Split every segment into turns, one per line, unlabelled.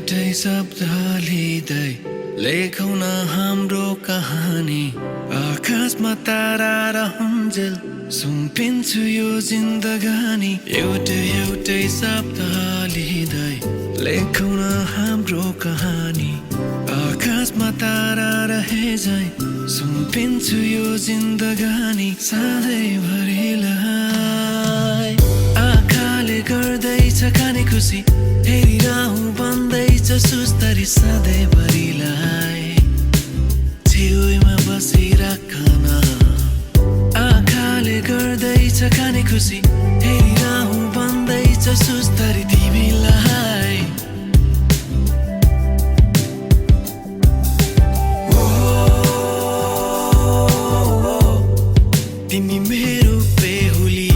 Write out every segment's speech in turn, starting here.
एउटै शब्द लिँदै लेखौँ न हाम्रो कहानी आकाशमा तारा रहन्जेल सुम्पिन्छु यो जिन्दगानी एउटै शब्द लिँदै लेखौँ न हाम्रो कहानी आकाशमा तारा रहेझै सुम्पिन्छु यो जिन्दगानी सधैँभरिलाई आँखाले गर्दैछ खाने खुसी हेरिरहँ भन्दैछ सुस्तरी सधैँभरिलाई छेउमा बसिराखन आँखाले गर्दैछ खाने खुसी हेरिरहँ भन्दैछ सुस्तरी तिमीलाई तिमी मेरो बेहुली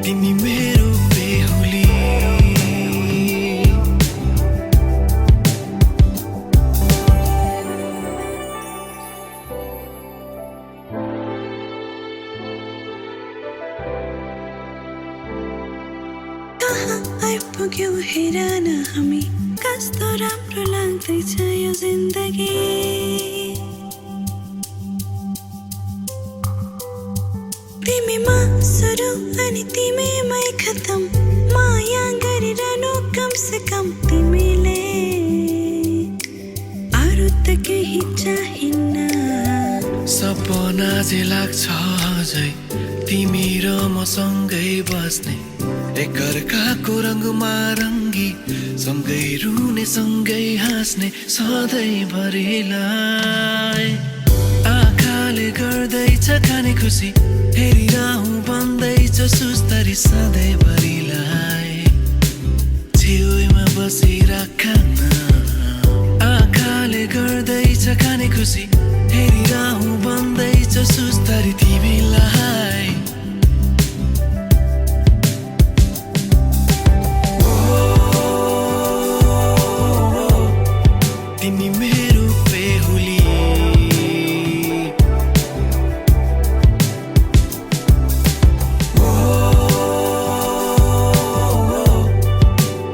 तिमी मेरो बेहुली
कहाँ आइपुग्यौँ हेर न हामी कस्तो राम्रो लाग्दैछ यो जिन्दगी तिमीमा सुरु अनि तिमीमै खतम माया गरिरहनु कम से कम तिमीले अरू त केही चाहिन्न
सपना जे लाग्छ अझै तिमी र मसँगै बस्ने एकअर्काको रङमा रङ्गी सँगै रुने सँगै हाँस्ने सधैँभरिलाई आँखाले गर्दैछ खाने खुसी हेरिरहँ भन्दैछ सुस्तरी सधैँभरिलाई छेउमा बसिराखन आँखाले गर्दैछ खाने खुसी हेरिरहँ भन्दैछ सुस्तरी तिमीलाई तिमी मेरो बेहुली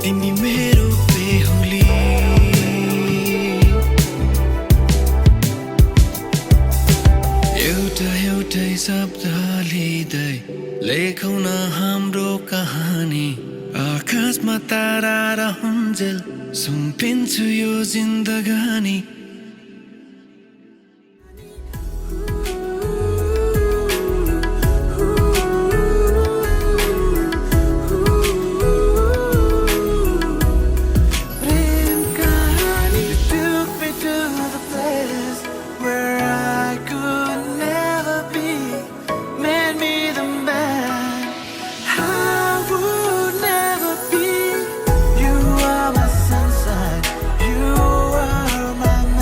तिमी मेरो बेहुली एउटै शब्द लिँदै लेखौँ न हाम्रो कहानी आकाशमा तारा रहन्जेल सुम्पिन्छु यो जिन्दगानी
my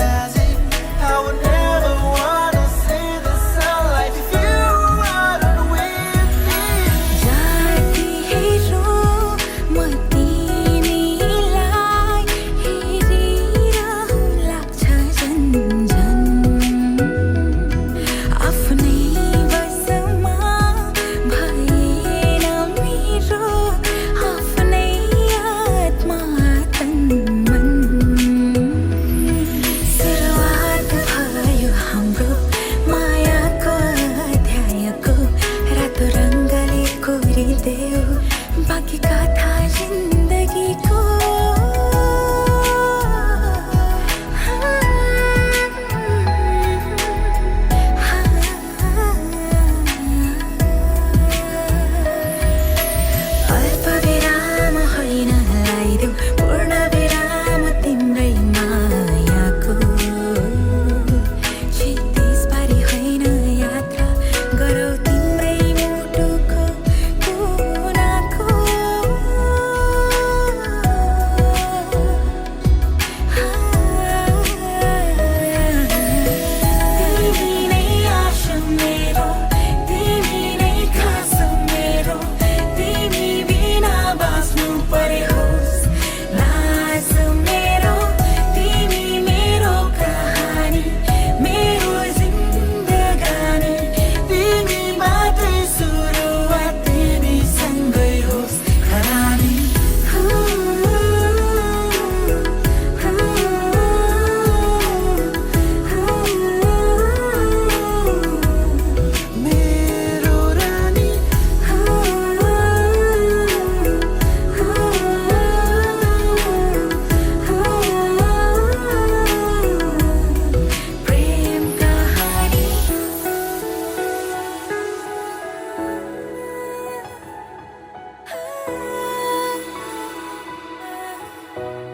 Thank you.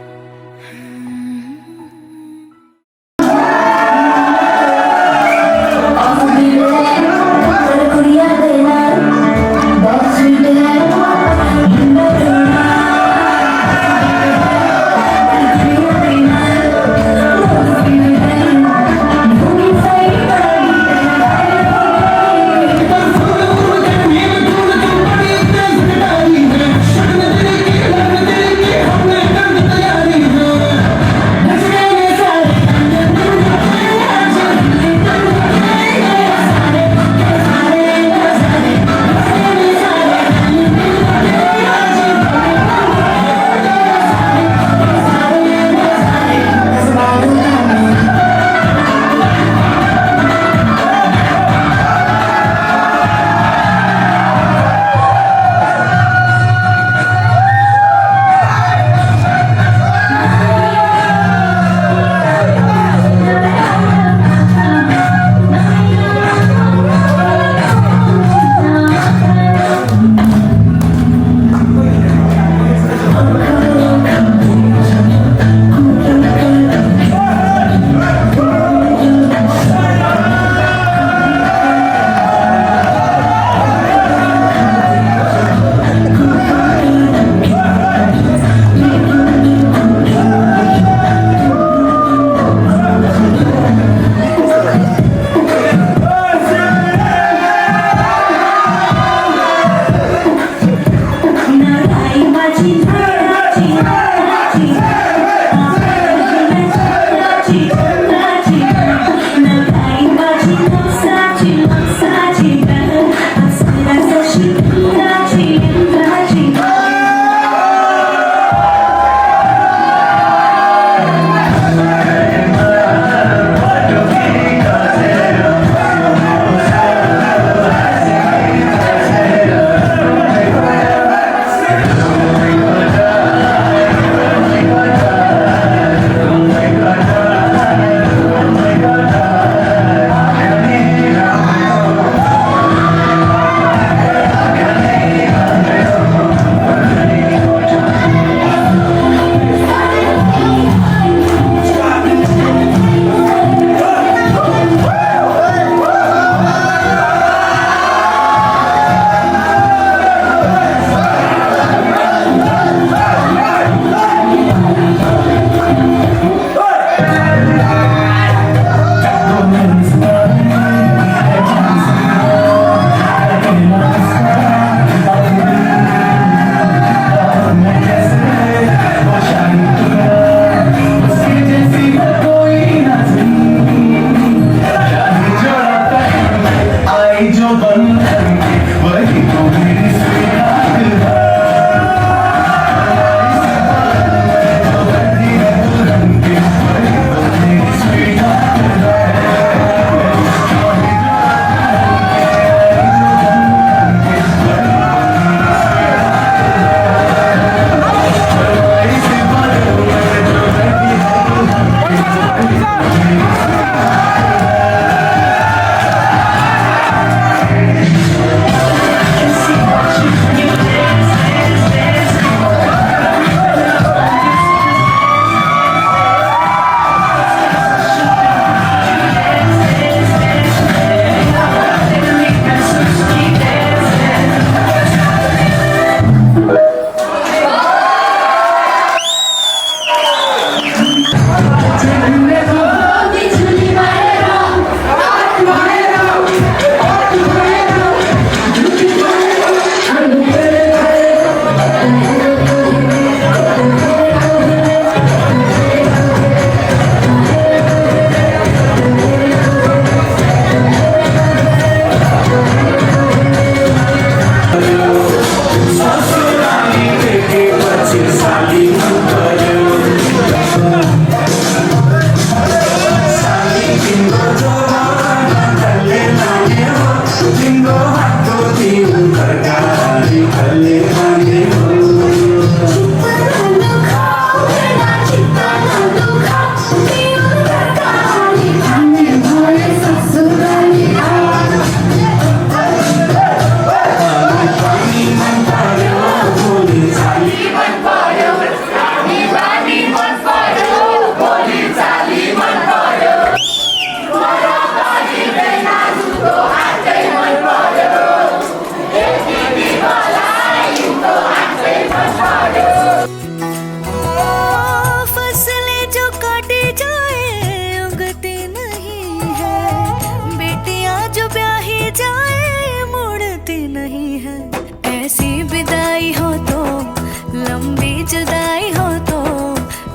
जुदाई हो तो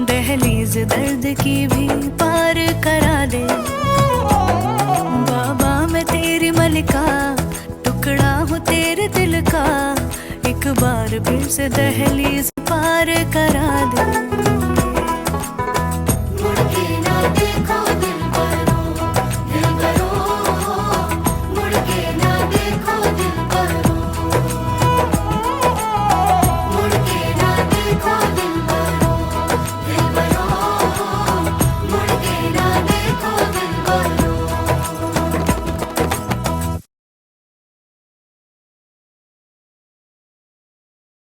दहलीज दर्द की भी पार करा दे। बाबा मैं तेरी मलिका, टुकड़ा हूँ तेरे दिल का, एक बार फिर से दहलीज पार करा दे। मुड़ के ना देखो